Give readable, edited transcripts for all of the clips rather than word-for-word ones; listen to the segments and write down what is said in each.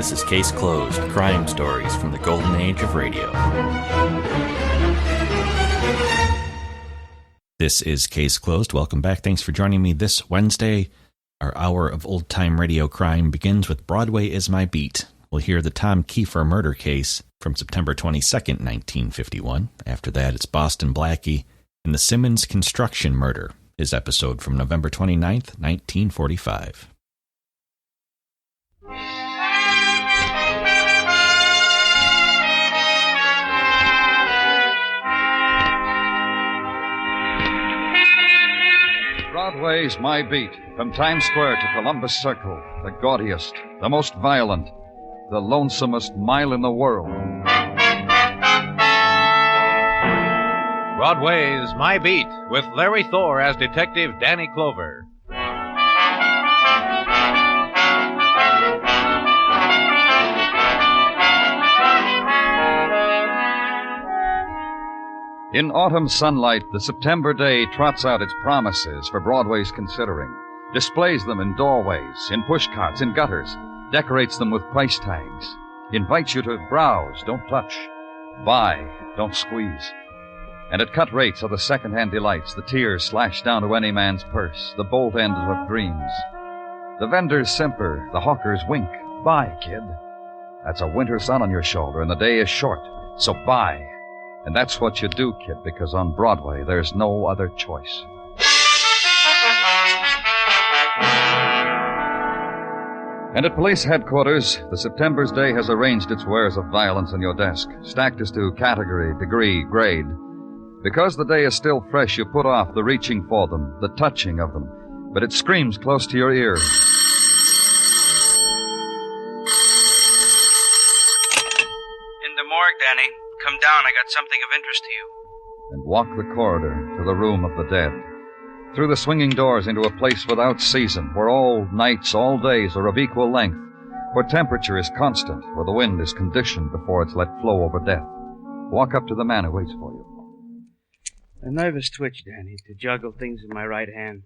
This is Case Closed, crime stories from the golden age of radio. This is Case Closed. Welcome back. Thanks for joining me this Wednesday. Our hour of old-time radio crime begins with Broadway Is My Beat. We'll hear the Tom Keefer Murder Case from September 22nd, 1951. After that, it's Boston Blackie and the Simmons Construction Murder, his episode from November 29th, 1945. Broadway Is My Beat, from Times Square to Columbus Circle, the gaudiest, the most violent, the lonesomest mile in the world. Broadway Is My Beat, with Larry Thor as Detective Danny Clover. In autumn sunlight, the September day trots out its promises for Broadway's considering, displays them in doorways, in pushcarts, in gutters, decorates them with price tags, invites you to browse, don't touch, buy, don't squeeze. And at cut rates are the second-hand delights, the tears slashed down to any man's purse, the bolt ends of dreams. The vendors simper, the hawkers wink. Buy, kid. That's a winter sun on your shoulder, and the day is short, so buy. And that's what you do, kid, because on Broadway, there's no other choice. And at police headquarters, the September's day has arranged its wares of violence on your desk, stacked as to category, degree, grade. Because the day is still fresh, you put off the reaching for them, the touching of them, but it screams close to your ear. In the morgue, Danny. Come down, I got something of interest to you. And walk the corridor to the room of the dead. Through the swinging doors into a place without season, where all nights, all days are of equal length, where temperature is constant, where the wind is conditioned before it's let flow over death. Walk up to the man who waits for you. A nervous twitch, Danny, to juggle things in my right hand.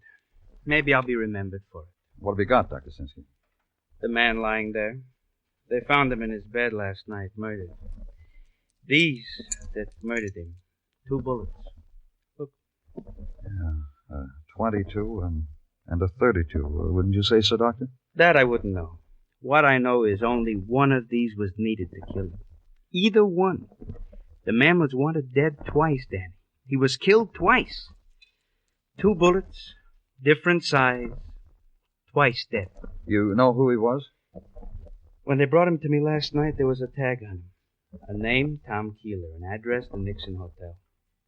Maybe I'll be remembered for it. What have you got, Dr. Sinsky? The man lying there. They found him in his bed last night, murdered. These that murdered him. 2 bullets. Look. Yeah, 22 and a 32. Wouldn't you say so, Doctor? That I wouldn't know. What I know is only one of these was needed to kill him. Either one. The man was wanted dead twice, Danny. He was killed twice. 2 bullets, different size, twice dead. You know who he was? When they brought him to me last night, there was a tag on him. A name, Tom Keeler. An address, the Nixon Hotel.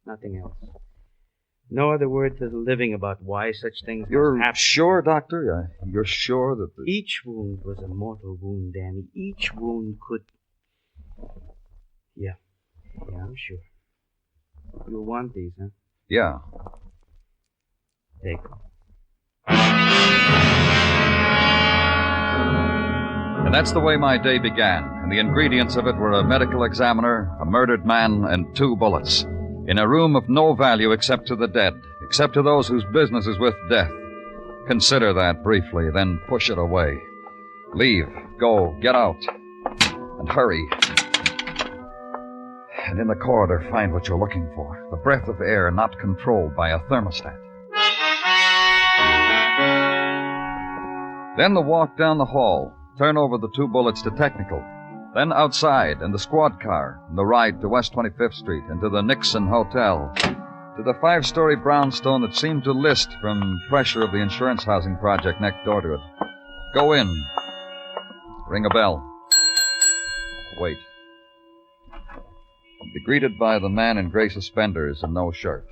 Nothing else. No other word to the living about why such things You're happen. Sure, Doctor? You're sure that Each wound was a mortal wound, Danny. Each wound could... Yeah, I'm sure. You'll want these, huh? Yeah. Take them. And that's the way my day began, and the ingredients of it were a medical examiner, a murdered man, and 2 bullets. In a room of no value except to the dead, except to those whose business is with death. Consider that briefly, then push it away. Leave, go, get out, and hurry. And in the corridor, find what you're looking for. The breath of air not controlled by a thermostat. Then the walk down the hall. Turn over the 2 bullets to technical. Then outside, and the squad car, and the ride to West 25th Street, and to the Nixon Hotel, to the 5-story brownstone that seemed to list from pressure of the insurance housing project next door to it. Go in. Ring a bell. Wait. Be greeted by the man in gray suspenders and no shirt.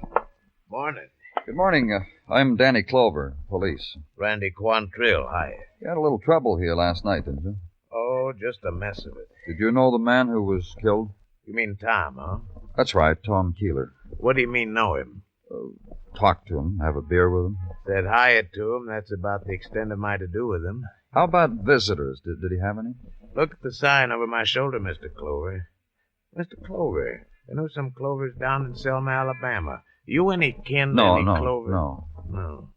Morning. Good morning. I'm Danny Clover, police. Randy Quantrill, hi. You had a little trouble here last night, didn't you? Oh, just a mess of it. Did you know the man who was killed? You mean Tom, huh? That's right, Tom Keeler. What do you mean know him? Talk to him, have a beer with him. Said hi to him. That's about the extent of my to-do with him. How about visitors? Did he have any? Look at the sign over my shoulder, Mr. Clover. Mr. Clover, I know some Clovers down in Selma, Alabama. You any kin to any Clover? No. No.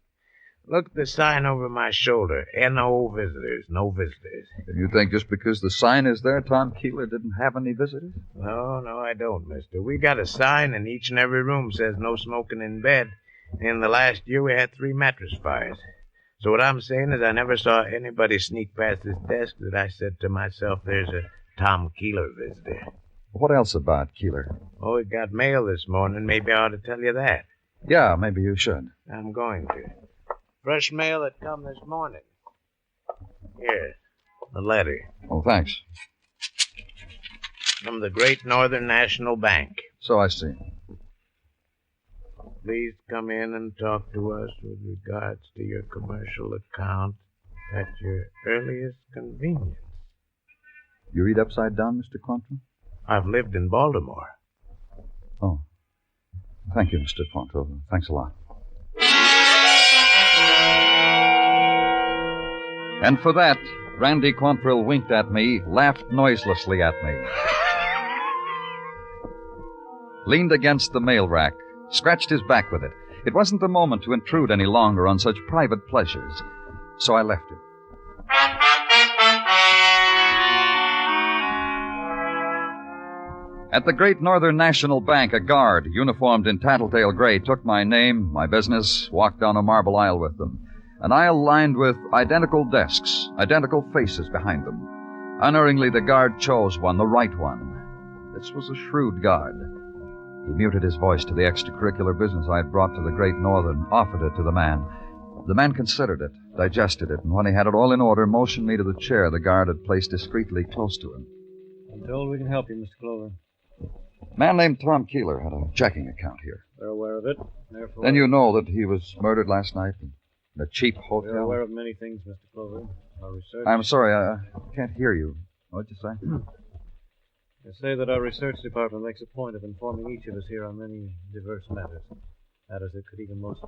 Look at the sign over my shoulder. No visitors, no visitors. And you think just because the sign is there, Tom Keeler didn't have any visitors? No, I don't, mister. We got a sign in each and every room says no smoking in bed. In the last year, we had 3 mattress fires. So what I'm saying is I never saw anybody sneak past this desk that I said to myself, there's a Tom Keeler visitor. What else about Keeler? Oh, we got mail this morning. Maybe I ought to tell you that. Yeah, maybe you should. I'm going to. Fresh mail that come this morning. Here, the letter. Oh, thanks. From the Great Northern National Bank. So I see. Please come in and talk to us with regards to your commercial account at your earliest convenience. You read upside down, Mr. Quantrill? I've lived in Baltimore. Oh. Thank you, Mr. Quantrill. Thanks a lot. And for that, Randy Quantrill winked at me, laughed noiselessly at me. Leaned against the mail rack, scratched his back with it. It wasn't the moment to intrude any longer on such private pleasures, so I left him. At the Great Northern National Bank, a guard, uniformed in tattletale gray, took my name, my business, walked down a marble aisle with them. An aisle lined with identical desks, identical faces behind them. Unerringly, the guard chose one, the right one. This was a shrewd guard. He muted his voice to the extracurricular business I had brought to the Great Northern, offered it to the man. The man considered it, digested it, and when he had it all in order, motioned me to the chair the guard had placed discreetly close to him. I'm told we can help you, Mr. Clover. A man named Tom Keeler had a checking account here. We're aware of it. Therefore, Then you know that he was murdered last night in a cheap hotel? We're aware of many things, Mr. Clover. Our research... I'm sorry, I can't hear you. What'd you say? I say that our research department makes a point of informing each of us here on many diverse matters. Matters that could even most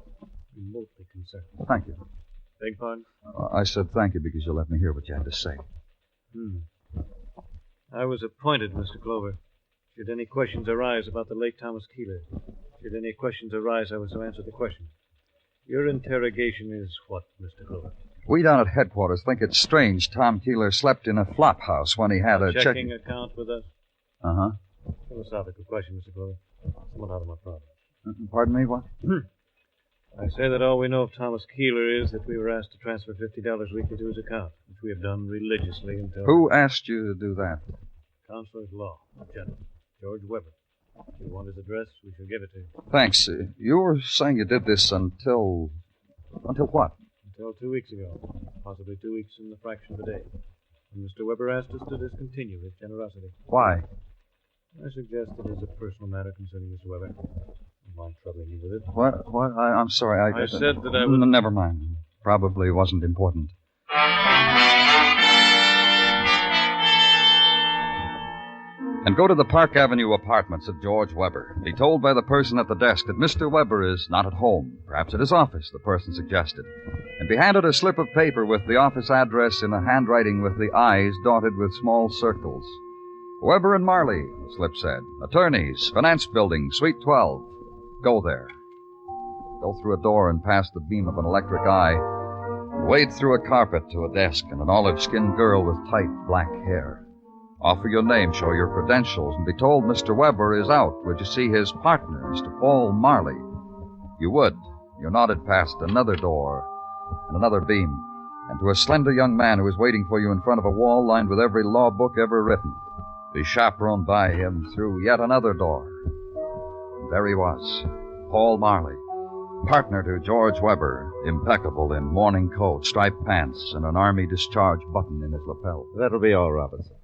remotely concern us. Thank you. Beg pardon? I said thank you because you let me hear what you had to say. I was appointed, Mr. Clover. Should any questions arise about the late Thomas Keeler, should any questions arise, I was to answer the questions. Your interrogation is what, Mr. Clover? We down at headquarters think it's strange Tom Keeler slept in a flop house when he had a checking account with us? Uh-huh. Philosophical question, Mr. Clover. Somewhat out of my problem. Pardon me, what? I say that all we know of Thomas Keeler is that we were asked to transfer $50 weekly to his account, which we have done religiously until... Who asked you to do that? Counselor at Law, gentleman, George Weber. If you want his address, we shall give it to you. Thanks. You were saying you did this until... Until what? Until 2 weeks ago. Possibly 2 weeks in the fraction of a day. And Mr. Weber asked us to discontinue his generosity. Why? I suggest it is a personal matter concerning Mr. Weber. Don't mind troubling you with it. What? I'm sorry. I said that I would... Never mind. Probably wasn't important. And go to the Park Avenue apartments of George Weber. Be told by the person at the desk that Mr. Weber is not at home, perhaps at his office, the person suggested. And be handed a slip of paper with the office address in a handwriting with the I's dotted with small circles. Weber and Marley, the slip said. Attorneys, Finance Building, Suite 12. Go there. Go through a door and past the beam of an electric eye. Wade through a carpet to a desk and an olive-skinned girl with tight black hair. Offer your name, show your credentials, and be told Mr. Weber is out. Would you see his partner, Mr. Paul Marley? You would. You nodded past another door and another beam, and to a slender young man who was waiting for you in front of a wall lined with every law book ever written. Be chaperoned by him through yet another door. And there he was, Paul Marley, partner to George Weber, impeccable in morning coat, striped pants, and an army discharge button in his lapel. That'll be all, Robertson.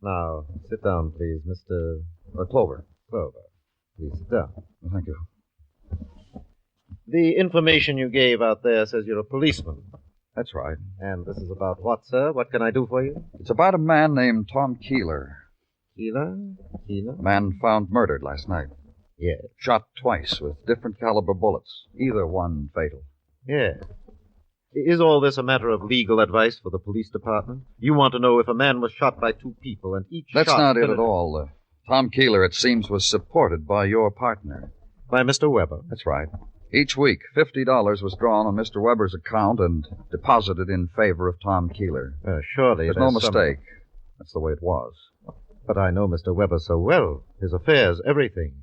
Now, sit down, please, Mr. Clover. Clover. Please sit down. Thank you. The information you gave out there says you're a policeman. That's right. And this is about what, sir? What can I do for you? It's about a man named Tom Keeler. Keeler? A man found murdered last night. Yes. Shot twice with different caliber bullets, either one fatal. Yes. Is all this a matter of legal advice for the police department? You want to know if a man was shot by 2 people and each That's shot... not it at all. Tom Keeler, it seems, was supported by your partner. By Mr. Weber? That's right. Each week, $50 was drawn on Mr. Weber's account and deposited in favor of Tom Keeler. Surely There's no mistake. That's the way it was. But I know Mr. Weber so well. His affairs, everything.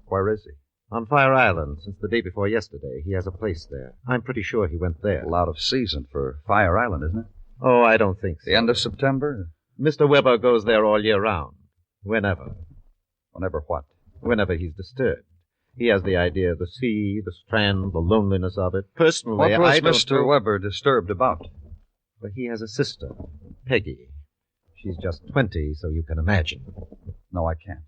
Where is he? On Fire Island, since the day before yesterday. He has a place there. I'm pretty sure he went there. Well, out of season for Fire Island, isn't it? Oh, I don't think so. The end of September? Mr. Weber goes there all year round. Whenever. Whenever what? Whenever he's disturbed. He has the idea of the sea, the strand, the loneliness of it. Personally, What was I don't Mr. know- Weber disturbed about? Well, he has a sister, Peggy. She's just 20, so you can imagine. No, I can't.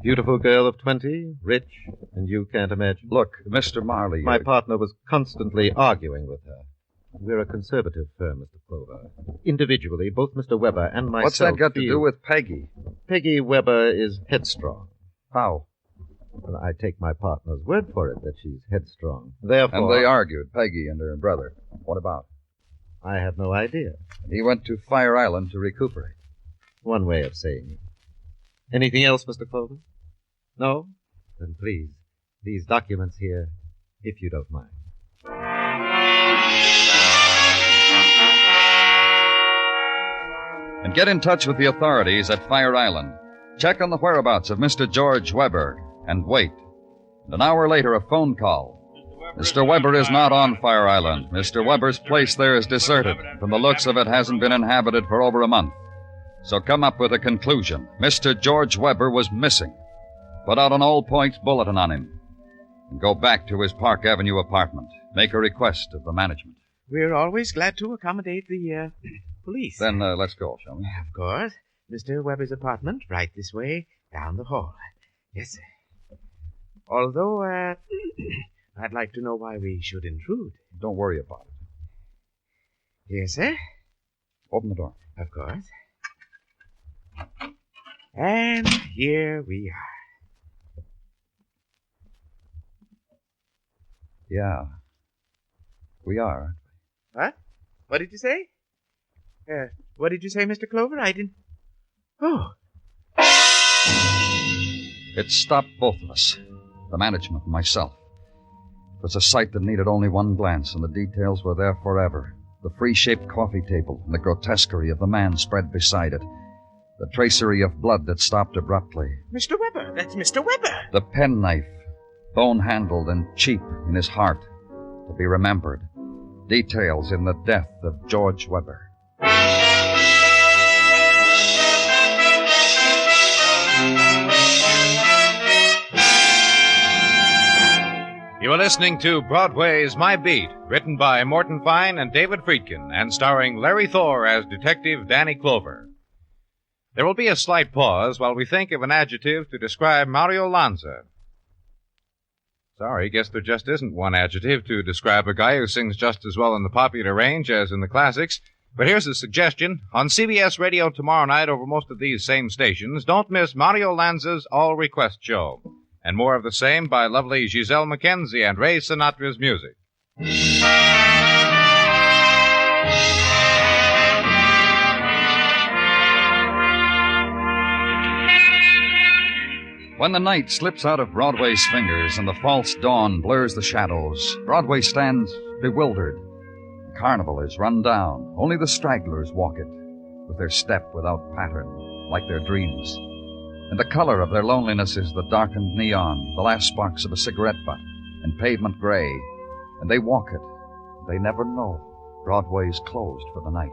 Beautiful girl of 20, rich, and you can't imagine. Look, Mr. Marley... My partner was constantly arguing with her. We're a conservative firm, Mr. Clover. Individually, both Mr. Weber and myself What's that got to feel- do with Peggy? Peggy Weber is headstrong. How? Well, I take my partner's word for it that she's headstrong. Therefore... And they argued, Peggy and her brother. What about? I have no idea. He went to Fire Island to recuperate. One way of saying it. Anything else, Mr. Clover? No? Then please, these documents here, if you don't mind. And get in touch with the authorities at Fire Island. Check on the whereabouts of Mr. George Weber, and wait. And an hour later, a phone call. Mr. Weber is not on Fire Island. Mr. Weber's place there is deserted. From the looks of it, hasn't been inhabited for over a month. So come up with a conclusion. Mr. George Weber was missing. Put out an All Points bulletin on him. And go back to his Park Avenue apartment. Make a request of the management. We're always glad to accommodate the, police. Then let's go, shall we? Of course. Mr. Weber's apartment, right this way, down the hall. Yes, sir. Although, I'd like to know why we should intrude. Don't worry about it. Yes, sir. Open the door. Of course. And here we are. Yeah. We are. What? What did you say? What did you say, Mr. Clover? I didn't... Oh. It stopped both of us. The management and myself. It was a sight that needed only one glance, and the details were there forever. The free-shaped coffee table and the grotesquerie of the man spread beside it. The tracery of blood that stopped abruptly. Mr. Weber! That's Mr. Weber! The penknife, bone-handled and cheap in his heart, to be remembered. Details in the death of George Weber. You are listening to Broadway Is My Beat, written by Morton Fine and David Friedkin, and starring Larry Thor as Detective Danny Clover. There will be a slight pause while we think of an adjective to describe Mario Lanza. Sorry, guess there just isn't one adjective to describe a guy who sings just as well in the popular range as in the classics. But here's a suggestion. On CBS Radio tomorrow night over most of these same stations, don't miss Mario Lanza's All Request Show. And more of the same by lovely Giselle McKenzie and Ray Sinatra's music. When the night slips out of Broadway's fingers and the false dawn blurs the shadows, Broadway stands bewildered. The carnival is run down. Only the stragglers walk it, with their step without pattern, like their dreams. And the color of their loneliness is the darkened neon, the last sparks of a cigarette butt, and pavement gray. And they walk it. They never know Broadway's closed for the night.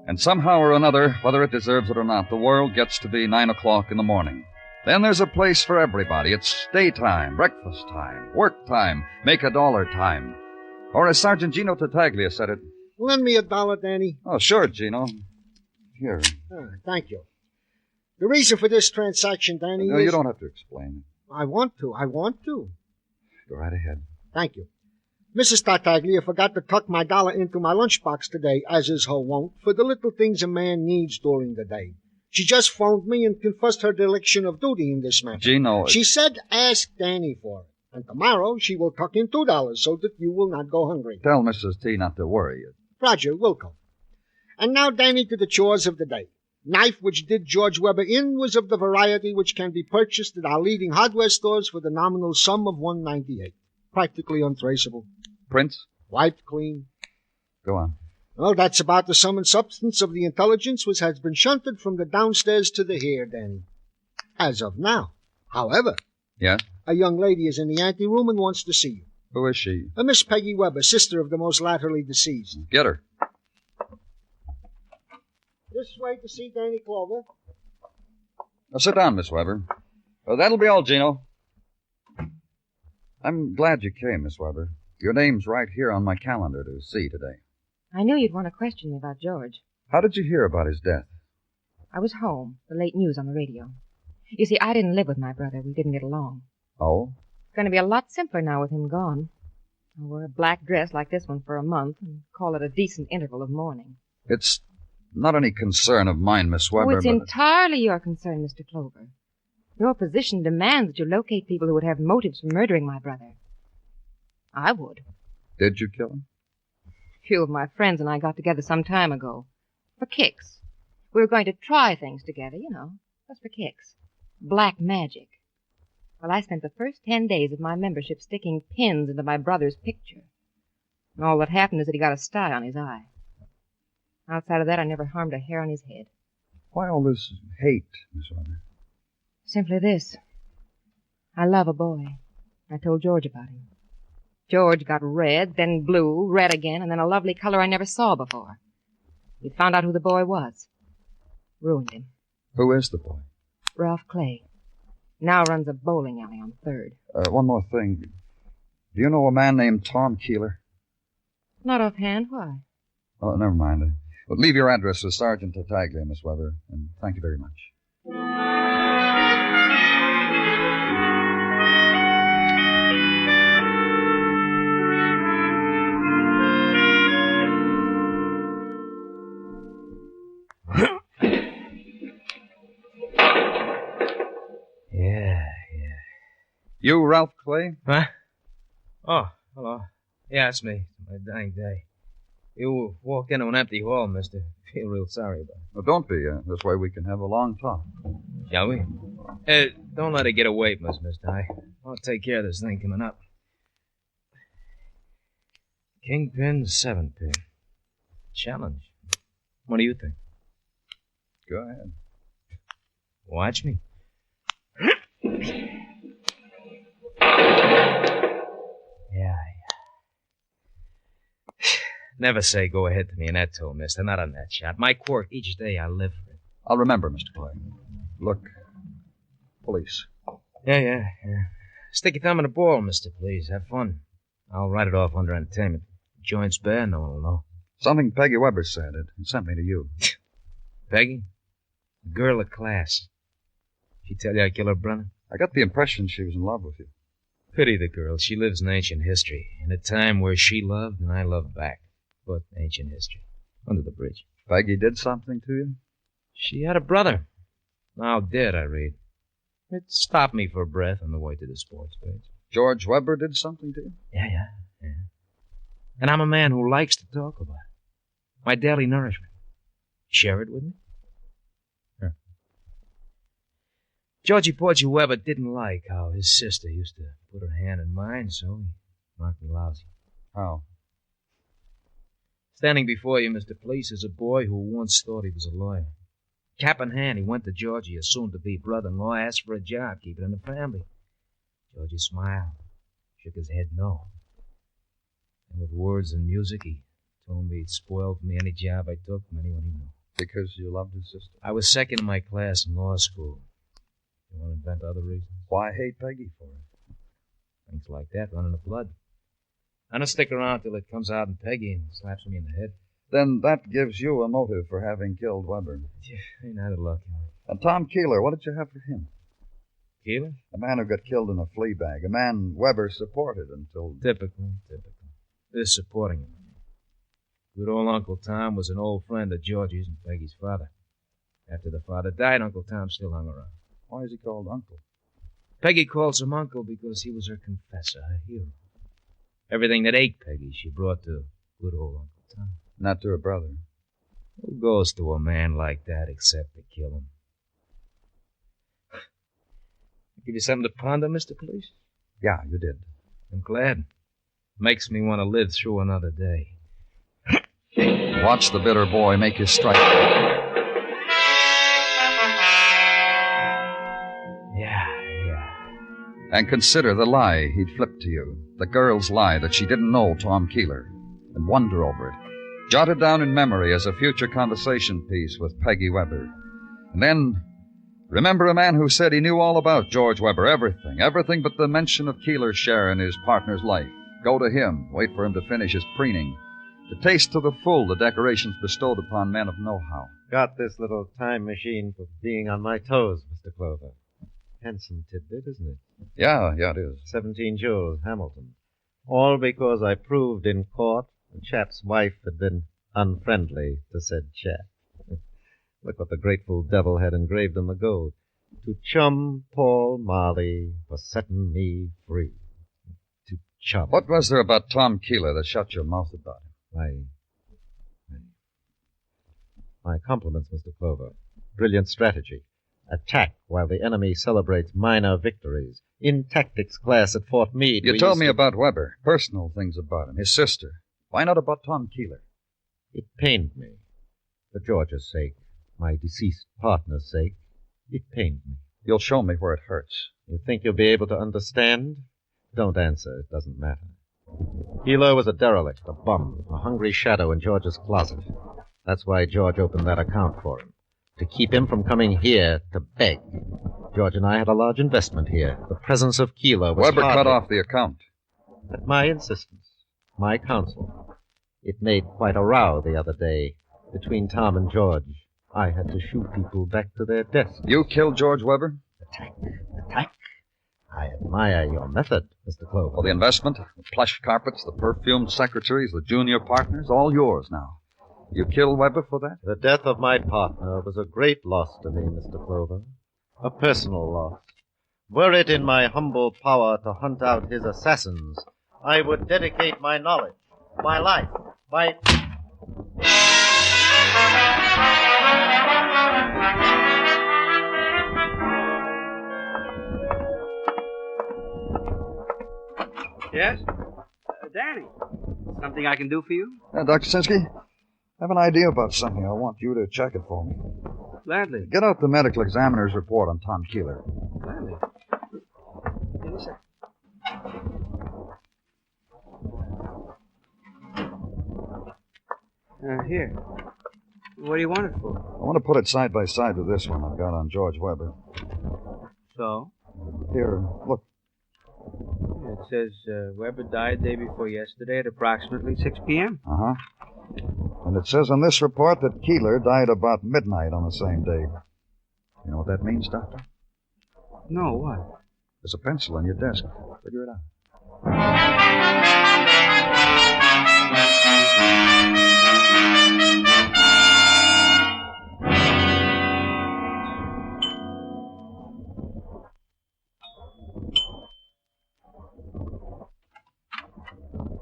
And somehow or another, whether it deserves it or not, the world gets to be 9 o'clock in the morning. Then there's a place for everybody. It's daytime, breakfast time, work time, make a dollar time. Or as Sergeant Gino Tartaglia said it... Lend me $1, Danny. Oh, sure, Gino. Here. Thank you. The reason for this transaction, Danny, No, is... you don't have to explain. I want to. Go right ahead. Thank you. Mrs. Tartaglia forgot to tuck my dollar into my lunchbox today, as is her wont, for the little things a man needs during the day. She just phoned me and confessed her dereliction of duty in this matter. Gino... She said ask Danny for it. And tomorrow she will tuck in $2 so that you will not go hungry. Tell Mrs. T not to worry. Roger, Wilco. And now, Danny, to the chores of the day. Knife which did George Weber in was of the variety which can be purchased at our leading hardware stores for the nominal sum of $1.98. Practically untraceable. Prints? Wiped clean. Go on. Well, that's about the sum and substance of the intelligence which has been shunted from the downstairs to the here, Danny. As of now. However, Yeah? a young lady is in the anteroom and wants to see you. Who is she? A Miss Peggy Weber, sister of the most latterly deceased. Get her. This way to see Danny Clover. Now, sit down, Miss Weber. That'll be all, Gino. I'm glad you came, Miss Weber. Your name's right here on my calendar to see today. I knew you'd want to question me about George. How did you hear about his death? I was home, the late news on the radio. You see, I didn't live with my brother. We didn't get along. Oh? It's going to be a lot simpler now with him gone. I'll wear a black dress like this one for a month and call it a decent interval of mourning. It's not any concern of mine, Miss Weber, Oh, it's but... entirely your concern, Mr. Clover. Your position demands that you locate people who would have motives for murdering my brother. I would. Did you kill him? A few of my friends and I got together some time ago. For kicks. We were going to try things together, just for kicks. Black magic. Well, I spent the first 10 days of my membership sticking pins into my brother's picture. And all that happened is that he got a sty on his eye. Outside of that, I never harmed a hair on his head. Why all this hate, Miss Weber? Simply this. I love a boy. I told George about him. George got red, then blue, red again, and then a lovely color I never saw before. He found out who the boy was. Ruined him. Who is the boy? Ralph Clay. Now runs a bowling alley on 3rd. One more thing. Do you know a man named Tom Keeler? Not offhand, why? Oh, never mind. Well, leave your address with Sergeant Tartaglia, Miss Weber, and thank you very much. Yeah. You, Ralph Clay? Huh? Oh, hello. Yeah, it's me. My dying day. You walk into an empty hall, mister. Feel real sorry about it. Well, don't be. This way we can have a long talk. Shall we? Don't let it get away from us, mister. I'll take care of this thing coming up. Kingpin, 7-pin. Challenge. What do you think? Go ahead. Watch me. Yeah. Never say go ahead to me in that tone, mister. Not on that shot. My quirk, each day I live for it. I'll remember, Mr. Clay. Look, police. Yeah. Stick your thumb in the ball, mister, please. Have fun. I'll write it off under entertainment. Joint's bare, no one will know. Something Peggy Weber said. It sent me to you. Peggy? Girl of class. She tell you I kill her brother? I got the impression she was in love with you. Pity the girl. She lives in ancient history. In a time where she loved and I loved back. But ancient history. Under the bridge. Peggy did something to you? She had a brother. Now dead, I read. It stopped me for breath on the way to the sports page. George Weber did something to you? Yeah. And I'm a man who likes to talk about it. My daily nourishment. Share it with me? Sure. Georgie Porgy Weber didn't like how his sister used to put her hand in mine, so he marked me lousy. How? Standing before you, Mr. Police, is a boy who once thought he was a lawyer. Cap in hand, he went to Georgie, his soon-to-be brother-in-law, asked for a job, keep it in the family. Georgie smiled, shook his head no. And with words and music, he told me he'd spoil for me any job I took from anyone he knew. Because you loved his sister? I was second in my class in law school. You want to invent other reasons? Why hate Peggy for it? Things like that run in the blood. I don't stick around till it comes out in Peggy and slaps me in the head. Then that gives you a motive for having killed Weber. Ain't that a luck? And Tom Keeler, what did you have for him? Keeler? A man who got killed in a flea bag. A man Weber supported until... Typical. This supporting him. Good old Uncle Tom was an old friend of Georgie's and Peggy's father. After the father died, Uncle Tom still hung around. Why is he called Uncle? Peggy calls him Uncle because he was her confessor, her hero. Everything that ate Peggy, she brought to good old Uncle Tom. Not to her brother. Who goes to a man like that except to kill him? Give you something to ponder, Mr. Police? Yeah, you did. I'm glad. Makes me want to live through another day. Watch the bitter boy make his strike. Yeah. And consider the lie he'd flipped to you. The girl's lie that she didn't know Tom Keeler. And wonder over it. Jot it down in memory as a future conversation piece with Peggy Weber. And then, remember a man who said he knew all about George Weber, everything but the mention of Keeler's share in his partner's life. Go to him, wait for him to finish his preening, to taste to the full the decorations bestowed upon men of know-how. Got this little time machine for being on my toes, Mr. Clover. Handsome tidbit, isn't it? Yeah, it is. 17 Jules, Hamilton. All because I proved in court the chap's wife had been unfriendly to said chap. Look what the grateful devil had engraved in the gold. To chum Paul Marley for setting me free. To chum. What was there about Tom Keeler that shut your mouth about him? My compliments, Mr. Clover. Brilliant strategy. Attack while the enemy celebrates minor victories. In tactics class at Fort Meade. You told me about Weber, personal things about him, his sister. Why not about Tom Keeler? It pained me. For George's sake, my deceased partner's sake, it pained me. You'll show me where it hurts. You think you'll be able to understand? Don't answer. It doesn't matter. Keeler was a derelict, a bum, a hungry shadow in George's closet. That's why George opened that account for him. To keep him from coming here to beg. George and I had a large investment here. The presence of Keeler was Weber cut off the account. At my insistence. My counsel. It made quite a row the other day between Tom and George. I had to shoot people back to their desks. You killed George Weber? Attack. I admire your method, Mr. Clover. Well, the investment, the plush carpets, the perfumed secretaries, the junior partners, all yours now. You killed Weber for that? The death of my partner was a great loss to me, Mr. Clover. A personal loss. Were it in my humble power to hunt out his assassins, I would dedicate my knowledge, my life, my... Yes? Danny, something I can do for you? Dr. Sinsky, I have an idea about something. I want you to check it for me. Gladly. Get out the medical examiner's report on Tom Keeler. Gladly. Yes, sir. Here. What do you want it for? I want to put it side by side with this one I've got on George Weber. So? Here, look. It says Weber died day before yesterday at approximately 6 p.m. Uh-huh. And it says on this report that Keeler died about midnight on the same day. You know what that means, Doctor? No, what? There's a pencil on your desk. Figure it out.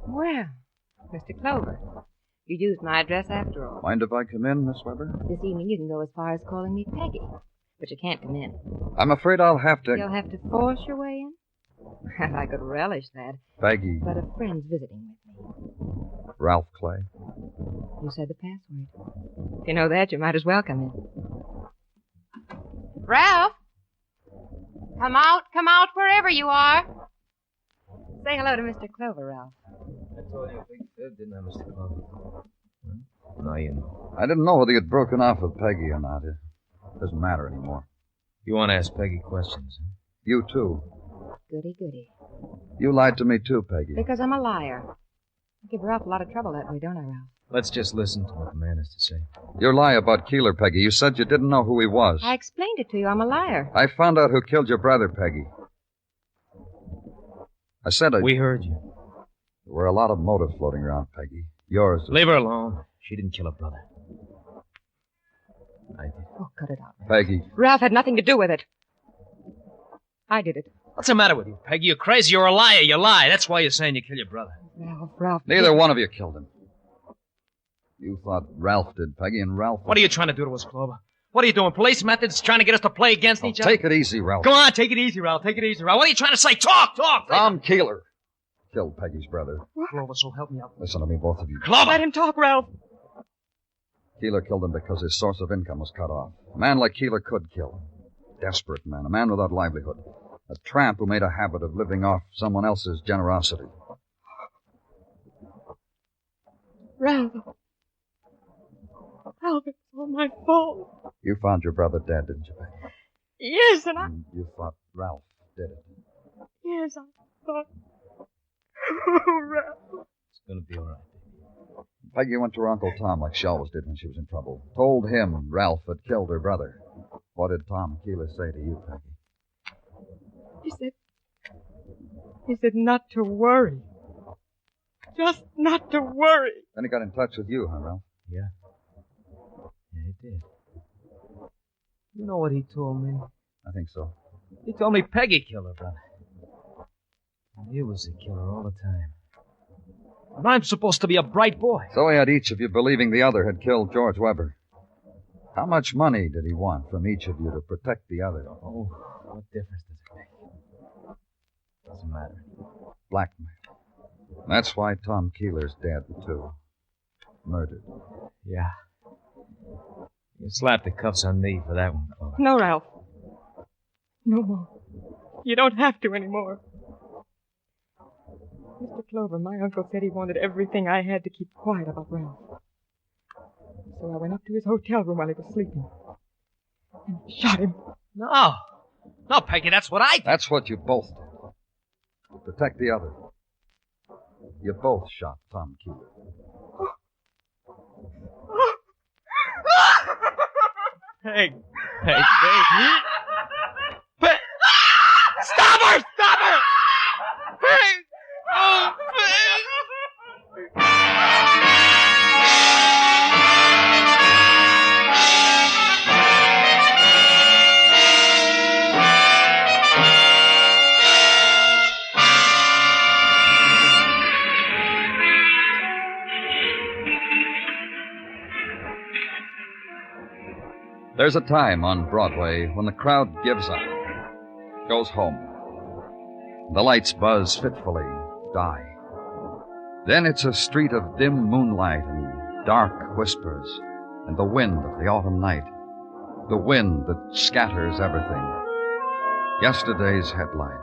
Well, Mr. Clover, you used my address after all. Mind if I come in, Miss Weber? This evening you can go as far as calling me Peggy, but you can't come in. I'm afraid I'll have to... You'll have to force your way in? Well, I could relish that. Peggy. But a friend's visiting with me. Ralph Clay. You said the password. If you know that, you might as well come in. Ralph! Come out wherever you are. Say hello to Mr. Clover, Ralph. I told you a big fib, didn't I, Mr. Clover? Now you know. I didn't know whether you'd broken off with Peggy or not. It doesn't matter anymore. You want to ask Peggy questions, huh? You, too. Goody, goody. You lied to me, too, Peggy. Because I'm a liar. I give Ralph a lot of trouble that way, don't I, Ralph? Let's just listen to what the man has to say. Your lie about Keeler, Peggy. You said you didn't know who he was. I explained it to you. I'm a liar. I found out who killed your brother, Peggy. I said We heard you. There were a lot of motives floating around, Peggy. Yours. Leave her alone. She didn't kill her brother. I did. Oh, cut it out. Peggy. Ralph had nothing to do with it. I did it. What's the matter with you, Peggy? You're crazy. You're a liar. You lie. That's why you're saying you killed your brother. Ralph. Neither one of you killed him. You thought Ralph did, Peggy, and Ralph... What are you trying to do to us, Clover? What are you doing? Police methods trying to get us to play against each other? Take it easy, Ralph. Come on, take it easy, Ralph. Take it easy, Ralph. What are you trying to say? Talk! Tom Keeler killed Peggy's brother. Clover, so help me out. Listen to me, both of you. Clover! Let him talk, Ralph. Keeler killed him because his source of income was cut off. A man like Keeler could kill. Desperate man, a man without livelihood. A tramp who made a habit of living off someone else's generosity. Ralph, it's all my fault. You found your brother dead, didn't you, Peggy? Yes, and And you thought Ralph did it. Yes, I thought... Oh, Ralph. It's going to be all right. Peggy went to her Uncle Tom like she always did when she was in trouble. Told him Ralph had killed her brother. What did Tom Keeler say to you, Peggy? He said not to worry. Just not to worry. Then he got in touch with you, huh, Ralph? Yeah, he did. You know what he told me? I think so. He told me Peggy killed her brother. And he was the killer all the time. And I'm supposed to be a bright boy. So he had each of you believing the other had killed George Weber. How much money did he want from each of you to protect the other? Oh, what difference does it make? Doesn't matter. Blackmail. That's why Tom Keeler's dead, too. Murdered. Yeah. You slapped the cuffs on me for that one, Clover. No, Ralph. No more. You don't have to anymore. Mr. Clover, my uncle said he wanted everything I had to keep quiet about Ralph. So I went up to his hotel room while he was sleeping and shot him. No, Peggy, that's what I did. That's what you both did. To protect the other. You both shot Tom Keeler. Peg. Stop her! Peg! Oh, Peg! There's a time on Broadway when the crowd gives up, goes home. The lights buzz fitfully, die. Then it's a street of dim moonlight and dark whispers, and the wind of the autumn night, the wind that scatters everything. Yesterday's headline,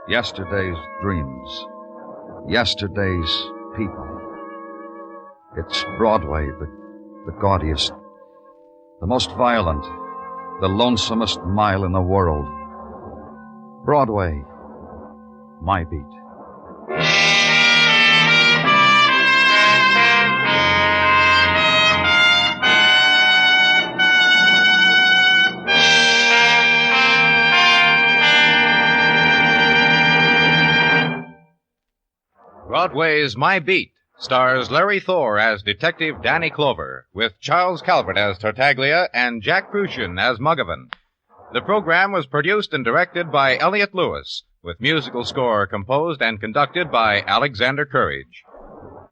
yesterday's dreams, yesterday's people. It's Broadway, the gaudiest, the most violent, the lonesomest mile in the world. Broadway, my beat. Broadway Is My Beat stars Larry Thor as Detective Danny Clover, with Charles Calvert as Tartaglia and Jack Crucian as Muggavan. The program was produced and directed by Elliott Lewis, with musical score composed and conducted by Alexander Courage.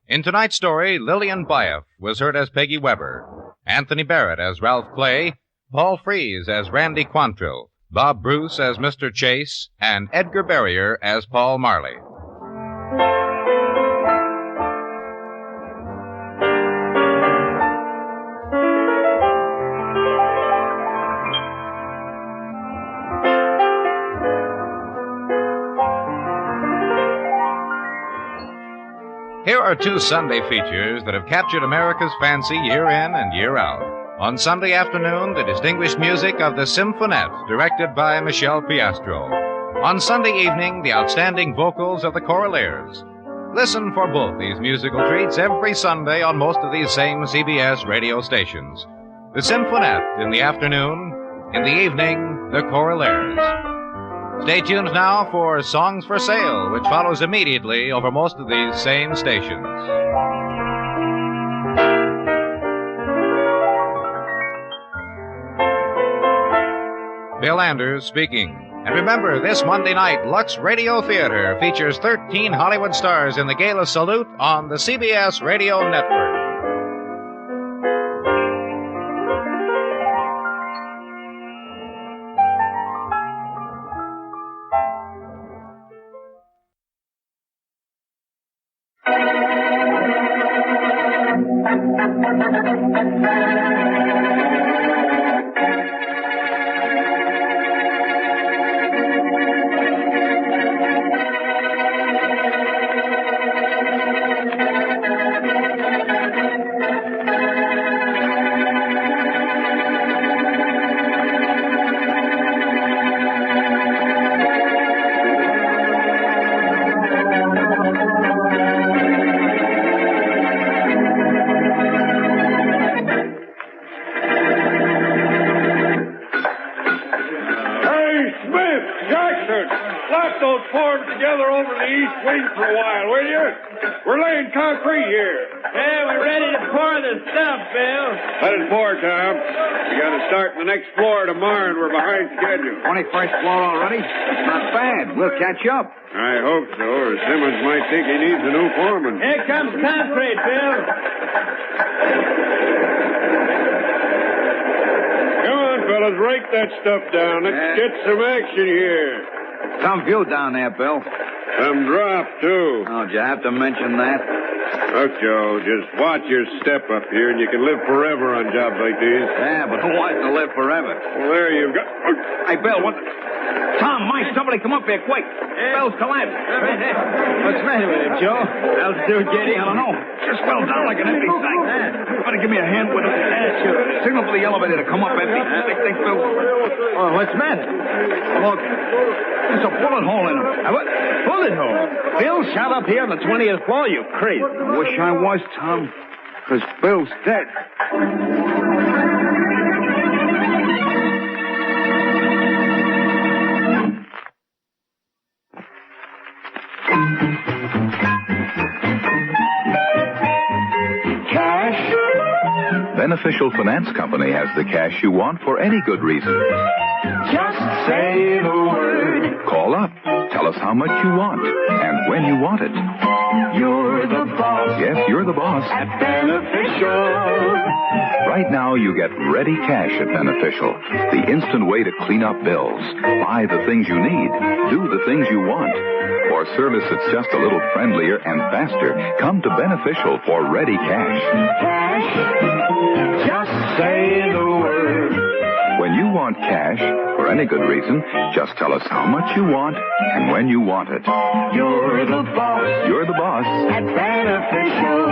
In tonight's story, Lillian Byoff was heard as Peggy Weber, Anthony Barrett as Ralph Clay, Paul Frees as Randy Quantrill, Bob Bruce as Mr. Chase, and Edgar Barrier as Paul Marley. Here are two Sunday features that have captured America's fancy year in and year out. On Sunday afternoon, the distinguished music of the Symphonette, directed by Michel Piastro. On Sunday evening, the outstanding vocals of the Choraleers. Listen for both these musical treats every Sunday on most of these same CBS radio stations. The Symphonette in the afternoon, in the evening, the Choraleers. Stay tuned now for Songs for Sale, which follows immediately over most of these same stations. Bill Anders speaking. And remember, this Monday night, Lux Radio Theater features 13 Hollywood stars in the Gala Salute on the CBS Radio Network. bastards! Lock those forms together over in the east wing for a while, will you? We're laying concrete here. Yeah, we're ready to pour the stuff, Bill. Let it pour, Tom. We got to start in the next floor tomorrow, and we're behind schedule. 21st floor already? That's not bad. We'll catch up. I hope so, or Simmons might think he needs a new foreman. Here comes concrete, Bill. Come on, fellas, rake that stuff down. Let's get some action here. Some view down there, Bill. Some drop, too. Oh, did you have to mention that? Look, Joe, just watch your step up here, and you can live forever on jobs like these. Yeah, but who wants to live forever? Well, there you've got... Hey, Bill, what the... Tom, Mike, somebody come up here, quick. Bill's collapsed. What's the matter with him, Joe? Altitude, Jetty? I don't know. Just fell down like an empty sack. You better give me a hand with it. Sure. Signal for the elevator to come up empty. Think, Bill. Oh, what's the matter? Look. There's a bullet hole in him. What? Bullet hole? Bill shot up here on the 20th floor, you crazy. Wish I was, Tom. Because Bill's dead. Beneficial Finance Company has the cash you want for any good reason. Just say the word. Call up. Tell us how much you want and when you want it. You're the boss. Yes, you're the boss. At Beneficial. Right now, you get ready cash at Beneficial. The instant way to clean up bills. Buy the things you need. Do the things you want. For service that's just a little friendlier and faster, come to Beneficial for ready cash. Cash. Just say the word. When you want cash, for any good reason, just tell us how much you want and when you want it. You're the boss. You're the boss. At Beneficial.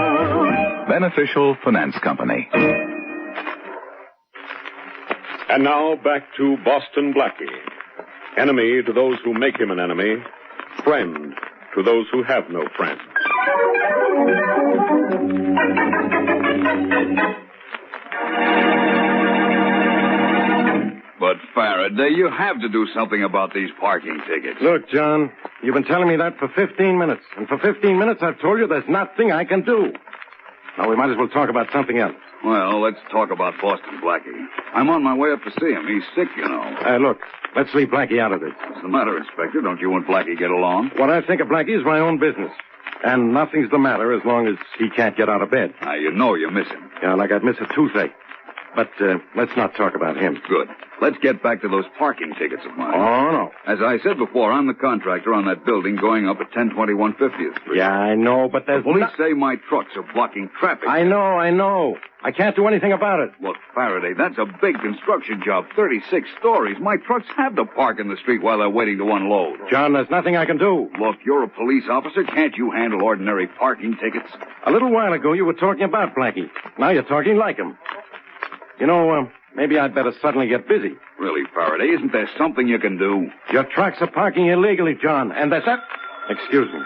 Beneficial Finance Company. And now back to Boston Blackie. Enemy to those who make him an enemy. Friend to those who have no friend. But, Faraday, you have to do something about these parking tickets. Look, John, you've been telling me that for 15 minutes. And for 15 minutes I've told you there's nothing I can do. Now, we might as well talk about something else. Well, let's talk about Boston Blackie. I'm on my way up to see him. He's sick, you know. Look, let's leave Blackie out of this. What's the matter, Inspector? Don't you and Blackie get along? What I think of Blackie is my own business. And nothing's the matter as long as he can't get out of bed. Now, you know you miss him. Yeah, like I'd miss a toothache. But let's not talk about him. Good. Let's get back to those parking tickets of mine. Oh, no. As I said before, I'm the contractor on that building going up at 1021 50th Street. Yeah, I know, but there's... The police say my trucks are blocking traffic. I know. I can't do anything about it. Look, Faraday, that's a big construction job, 36 stories. My trucks have to park in the street while they're waiting to unload. John, there's nothing I can do. Look, you're a police officer. Can't you handle ordinary parking tickets? A little while ago, you were talking about Blackie. Now you're talking like him. You know, maybe I'd better suddenly get busy. Really, Faraday, isn't there something you can do? Your trucks are parking illegally, John, and that's... Excuse me.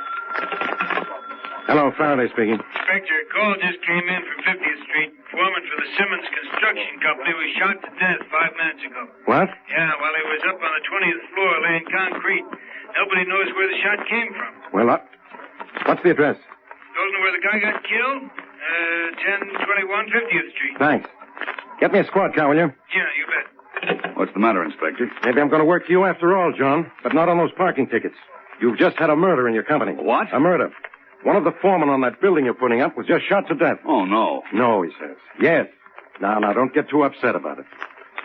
Hello, Faraday speaking. Inspector, a call just came in from 50th Street. Foreman for the Simmons Construction Company was shot to death 5 minutes ago. What? Yeah, while he was up on the 20th floor laying concrete. Nobody knows where the shot came from. Well, what's the address? Don't know where the guy got killed? 1021 50th Street. Thanks. Get me a squad car, will you? Yeah, you bet. What's the matter, Inspector? Maybe I'm going to work for you after all, John, but not on those parking tickets. You've just had a murder in your company. What? A murder. One of the foremen on that building you're putting up was just shot to death. Oh, no. No, he says. Yes. Now, don't get too upset about it.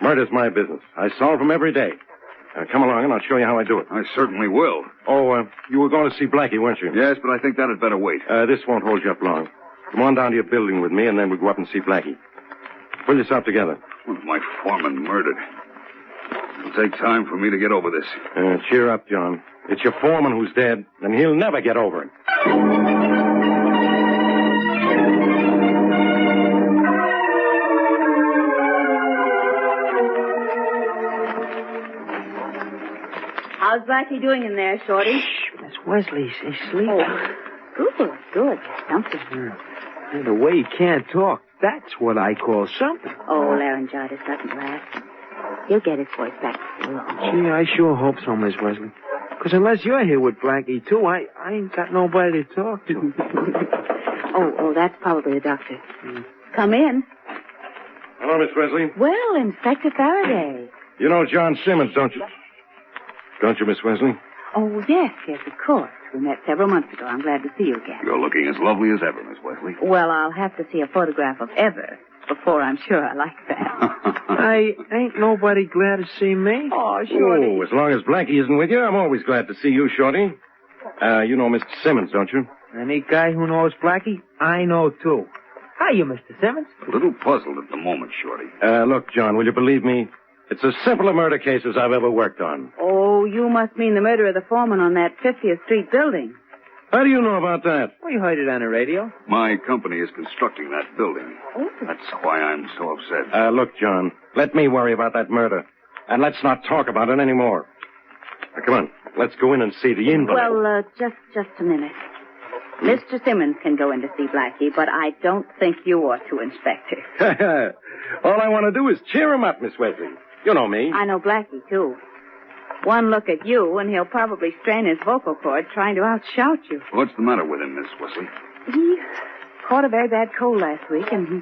Murder's my business. I solve them every day. Come along and I'll show you how I do it. I certainly will. Oh, you were going to see Blackie, weren't you? Yes, but I think that had better wait. This won't hold you up long. Come on down to your building with me, and then we'll go up and see Blackie. Pull yourself together. With my foreman murdered. It'll take time for me to get over this. Cheer up, John. It's your foreman who's dead, and he'll never get over it. How's Blackie doing in there, Shorty? Shh, Miss Wesley's asleep. Oh, good. Something. And the way he can't talk, that's what I call something. Oh, laryngitis doesn't last. He'll get his voice back before long. Gee, I sure hope so, Miss Wesley. Because unless you're here with Blackie, too, I ain't got nobody to talk to. Oh, that's probably the doctor. Come in. Hello, Miss Wesley. Well, Inspector Faraday. You know John Simmons, don't you? Don't you, Miss Wesley? Oh, yes, of course. We met several months ago. I'm glad to see you again. You're looking as lovely as ever, Miss Wesley. Well, I'll have to see a photograph of Ever before I'm sure I like that. Ain't nobody glad to see me. Oh, Shorty. Oh, as long as Blackie isn't with you, I'm always glad to see you, Shorty. You know Mr. Simmons, don't you? Any guy who knows Blackie, I know, too. Hiya, Mr. Simmons. A little puzzled at the moment, Shorty. Look, John, will you believe me? It's as simple a murder case as I've ever worked on. Oh, you must mean the murder of the foreman on that 50th Street building. How do you know about that? Well, you heard it on the radio. My company is constructing that building. Oh. That's why I'm so upset. Look, John, let me worry about that murder. And let's not talk about it anymore. Now, come on, let's go in and see the invalid. Well, just a minute. Mr. Simmons can go in to see Blackie, but I don't think you ought to, Inspector. All I want to do is cheer him up, Miss Wesley. You know me. I know Blackie, too. One look at you, and he'll probably strain his vocal cord trying to outshout you. What's the matter with him, Miss Wesley? He caught a very bad cold last week, and he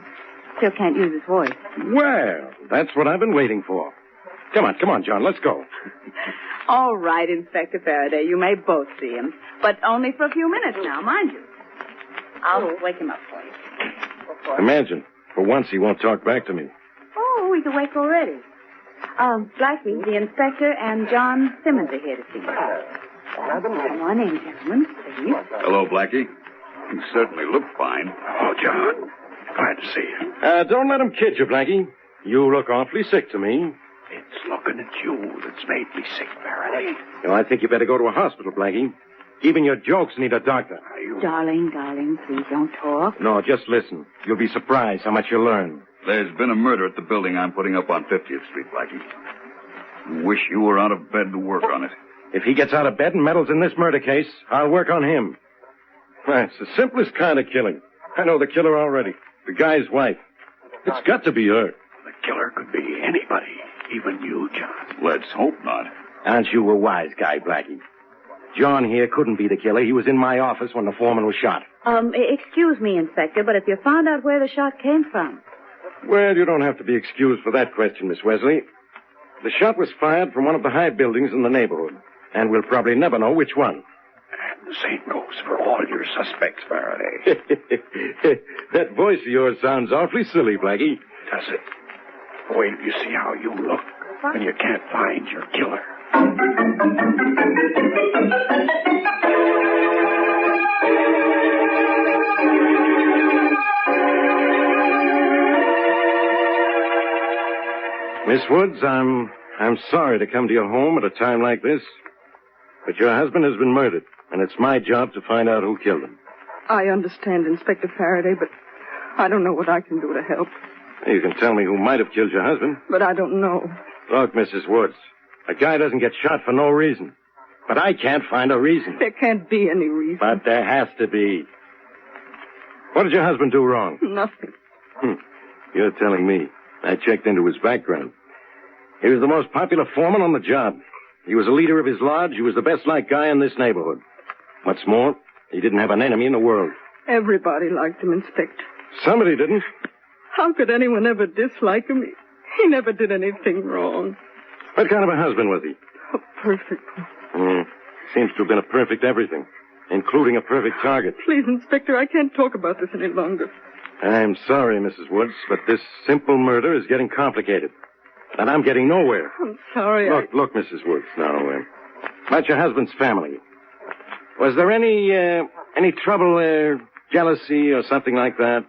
still can't use his voice. Well, that's what I've been waiting for. Come on, John, let's go. All right, Inspector Faraday, you may both see him, but only for a few minutes now, mind you. I'll wake him up for you. Imagine, for once he won't talk back to me. Oh, he's awake already. Blackie, the inspector, and John Simmons are here to see you. Come on in, gentlemen, please. Hello, Blackie. You certainly look fine. Oh, John, glad to see you. Don't let him kid you, Blackie. You look awfully sick to me. It's looking at you that's made me sick, Faraday. Well, I think you better go to a hospital, Blackie. Even your jokes need a doctor. Darling, please don't talk. No, just listen. You'll be surprised how much you'll learn. There's been a murder at the building I'm putting up on 50th Street, Blackie. Wish you were out of bed to work on it. If he gets out of bed and meddles in this murder case, I'll work on him. It's the simplest kind of killing. I know the killer already. The guy's wife. It's got to be her. The killer could be anybody, even you, John. Let's hope not. Aren't you a wise guy, Blackie? John here couldn't be the killer. He was in my office when the foreman was shot. Excuse me, Inspector, but if you found out where the shot came from... Well, you don't have to be excused for that question, Miss Wesley. The shot was fired from one of the high buildings in the neighborhood, and we'll probably never know which one. And the same goes for all your suspects, Faraday. That voice of yours sounds awfully silly, Blackie. Does it? Wait till you see how you look when you can't find your killer. Miss Woods, I'm sorry to come to your home at a time like this, but your husband has been murdered, and it's my job to find out who killed him. I understand, Inspector Faraday, but I don't know what I can do to help. You can tell me who might have killed your husband. But I don't know. Look, Mrs. Woods, a guy doesn't get shot for no reason. But I can't find a reason. There can't be any reason. But there has to be. What did your husband do wrong? Nothing. You're telling me. I checked into his background. He was the most popular foreman on the job. He was a leader of his lodge. He was the best-liked guy in this neighborhood. What's more, he didn't have an enemy in the world. Everybody liked him, Inspector. Somebody didn't. How could anyone ever dislike him? He never did anything wrong. What kind of a husband was he? A perfect one. Seems to have been a perfect everything, including a perfect target. Please, Inspector, I can't talk about this any longer. I'm sorry, Mrs. Woods, but this simple murder is getting complicated. And I'm getting nowhere. I'm sorry. Look, Mrs. Woods, now, about your husband's family. Was there any trouble, jealousy or something like that,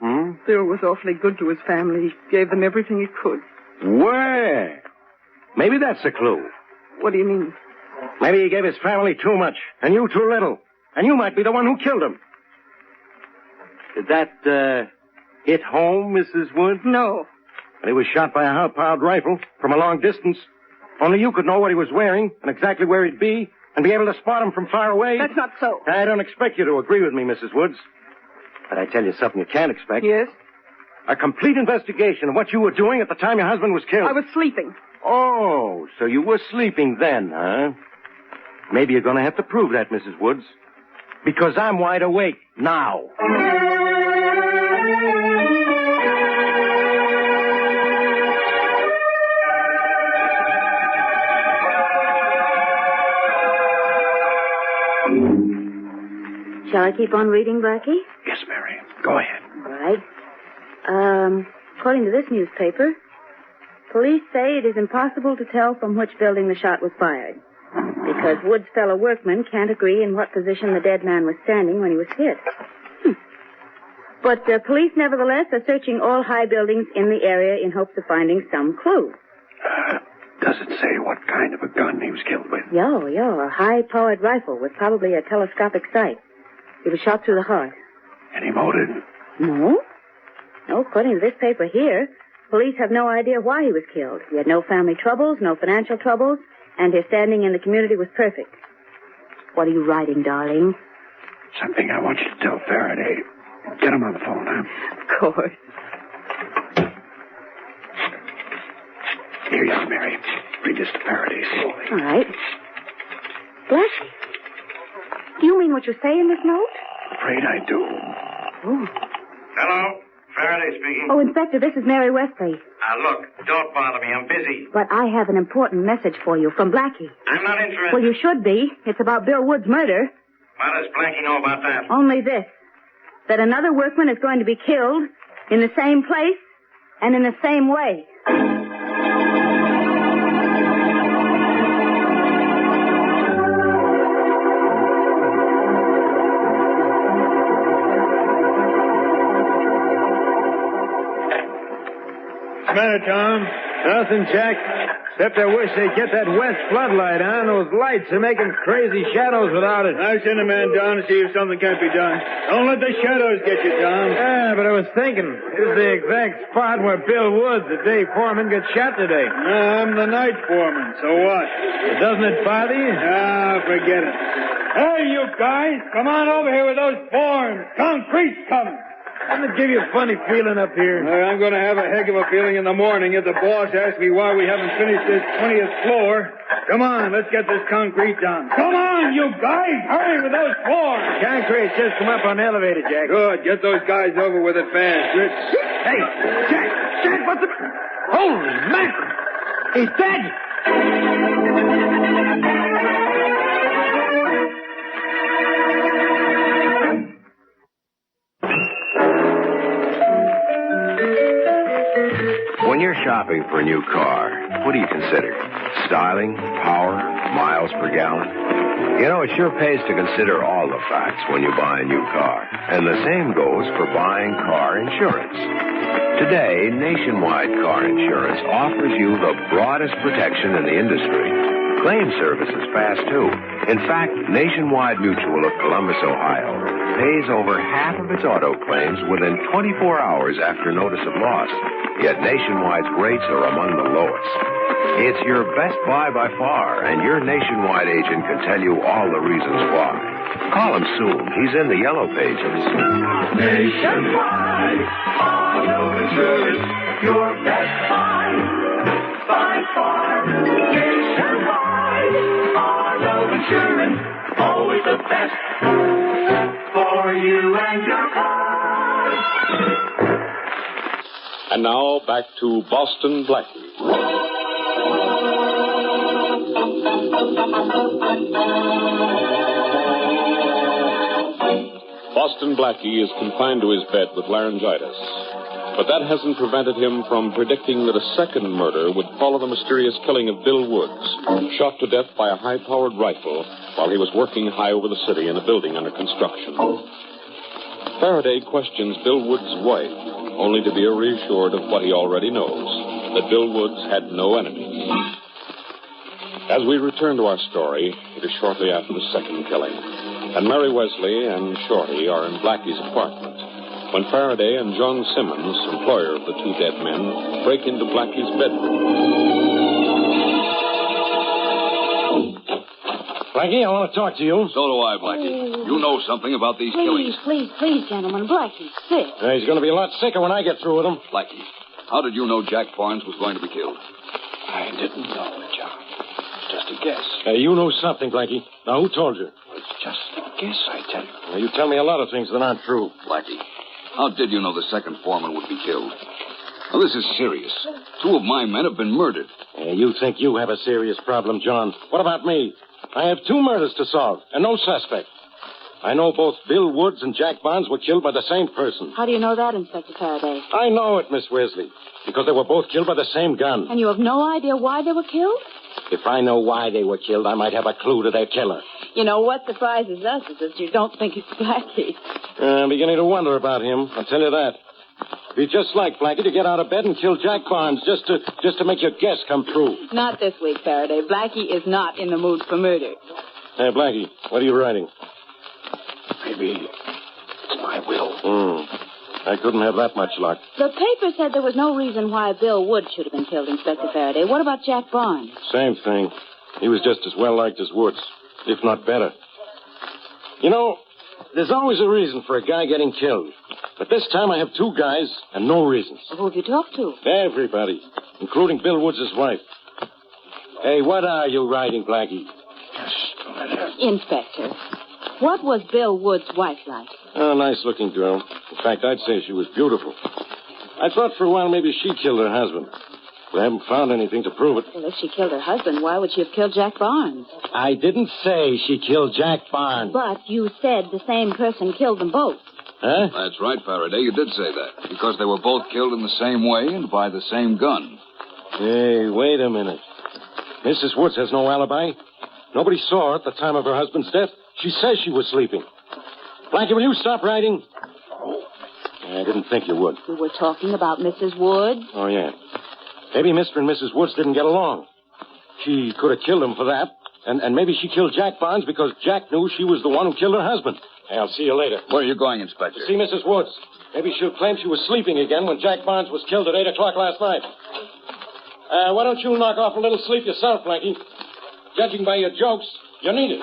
Bill was awfully good to his family. He gave them everything he could. Well, maybe that's a clue. What do you mean? Maybe he gave his family too much, and you too little. And you might be the one who killed him. Did that, hit home, Mrs. Woods? No. And he was shot by a high-powered rifle from a long distance. Only you could know what he was wearing and exactly where he'd be and be able to spot him from far away. That's not so. I don't expect you to agree with me, Mrs. Woods. But I tell you something you can't expect. Yes? A complete investigation of what you were doing at the time your husband was killed. I was sleeping. Oh, so you were sleeping then, huh? Maybe you're going to have to prove that, Mrs. Woods. Because I'm wide awake now. Shall I keep on reading, Blackie? Yes, Mary. Go ahead. All right. According to this newspaper, police say it is impossible to tell from which building the shot was fired, because Wood's fellow workmen can't agree in what position the dead man was standing when he was hit. But police, nevertheless, are searching all high buildings in the area in hopes of finding some clue. Does it say what kind of a gun he was killed with? A high-powered rifle with probably a telescopic sight. He was shot through the heart. Any motive? No, according to this paper here, police have no idea why he was killed. He had no family troubles, no financial troubles, and his standing in the community was perfect. What are you writing, darling? Something I want you to tell Faraday. Get him on the phone, huh? Of course. Here you are, Mary. Read this to Faraday slowly. All right. Blackie, do you mean what you say in this note? Afraid I do. Oh. Hello? Faraday speaking. Oh, Inspector, this is Mary Wesley. Look, don't bother me. I'm busy. But I have an important message for you from Blackie. I'm not interested. Well, you should be. It's about Bill Wood's murder. What does Blackie know about that? Only this, that another workman is going to be killed in the same place and in the same way. What's the matter, Tom? Nothing, Jack. Except I wish they'd get that west floodlight on. Those lights are making crazy shadows without it. I'll send a man down to see if something can't be done. Don't let the shadows get you, Tom. Yeah, but I was thinking, this is the exact spot where Bill Woods, the day foreman, got shot today. No, I'm the night foreman, so what? Doesn't it bother you? Ah, forget it. Hey, you guys, come on over here with those forms. Concrete's coming. Doesn't it give you a funny feeling up here? I'm going to have a heck of a feeling in the morning if the boss asks me why we haven't finished this 20th floor. Come on, let's get this concrete done. Come on, you guys! Hurry with those floors! Concrete's just come up on the elevator, Jack. Good. Get those guys over with it fast, Rich. Hey, Jack, what's the... Holy mackerel! He's dead! When you're shopping for a new car, what do you consider? Styling, power, miles per gallon? You know, it sure pays to consider all the facts when you buy a new car. And the same goes for buying car insurance. Today, Nationwide Car Insurance offers you the broadest protection in the industry. Claim service is fast, too. In fact, Nationwide Mutual of Columbus, Ohio, pays over half of its auto claims within 24 hours after notice of loss. Yet Nationwide's rates are among the lowest. It's your best buy by far, and your Nationwide agent can tell you all the reasons why. Call him soon. He's in the yellow pages. Nationwide auto insurance, your best buy by far. Nationwide auto insurance, always the best for you and your car. And now back to Boston Blackie. Boston Blackie is confined to his bed with laryngitis. But that hasn't prevented him from predicting that a second murder would follow the mysterious killing of Bill Woods, shot to death by a high-powered rifle while he was working high over the city in a building under construction. Faraday questions Bill Woods' wife, only to be reassured of what he already knows, that Bill Woods had no enemies. As we return to our story, it is shortly after the second killing, and Mary Wesley and Shorty are in Blackie's apartment, when Faraday and John Simmons, employer of the two dead men, break into Blackie's bedroom. Blackie, I want to talk to you. So do I, Blackie. You know something about these killings. Please, gentlemen. Blackie's sick. He's going to be a lot sicker when I get through with him. Blackie, how did you know Jack Barnes was going to be killed? I didn't know, John. Just a guess. You know something, Blackie. Now, who told you? It's just a guess, I tell you. Well, you tell me a lot of things that aren't true. Blackie, how did you know the second foreman would be killed? Now, this is serious. 2 of my men have been murdered. You think you have a serious problem, John. What about me? I have 2 murders to solve, and no suspect. I know both Bill Woods and Jack Barnes were killed by the same person. How do you know that, Inspector Faraday? I know it, Miss Wesley, because they were both killed by the same gun. And you have no idea why they were killed? If I know why they were killed, I might have a clue to their killer. You know, what surprises us is that you don't think it's Blackie. I'm beginning to wonder about him, I'll tell you that. It'd be just like Blackie to get out of bed and kill Jack Barnes just to make your guess come true. Not this week, Faraday. Blackie is not in the mood for murder. Hey, Blackie, what are you writing? Maybe it's my will. I couldn't have that much luck. The paper said there was no reason why Bill Woods should have been killed, Inspector Faraday. What about Jack Barnes? Same thing. He was just as well liked as Woods, if not better. You know, there's always a reason for a guy getting killed. But this time I have 2 guys and no reasons. Who have you talked to? Everybody, including Bill Woods' wife. Hey, what are you writing, Blackie? Just a letter. Inspector, what was Bill Woods' wife like? Oh, nice-looking girl. In fact, I'd say she was beautiful. I thought for a while maybe she killed her husband. But I haven't found anything to prove it. Well, if she killed her husband, why would she have killed Jack Barnes? I didn't say she killed Jack Barnes. But you said the same person killed them both. Huh? That's right, Faraday. You did say that. Because they were both killed in the same way and by the same gun. Hey, wait a minute. Mrs. Woods has no alibi. Nobody saw her at the time of her husband's death. She says she was sleeping. Blackie, will you stop writing? I didn't think you would. We were talking about Mrs. Woods. Oh, yeah. Maybe Mr. and Mrs. Woods didn't get along. She could have killed him for that. And maybe she killed Jack Barnes because Jack knew she was the one who killed her husband. Hey, I'll see you later. Where are you going, Inspector? To see Mrs. Woods. Maybe she'll claim she was sleeping again when Jack Barnes was killed at 8 o'clock last night. Why don't you knock off a little sleep yourself, Blackie? Judging by your jokes, you need it.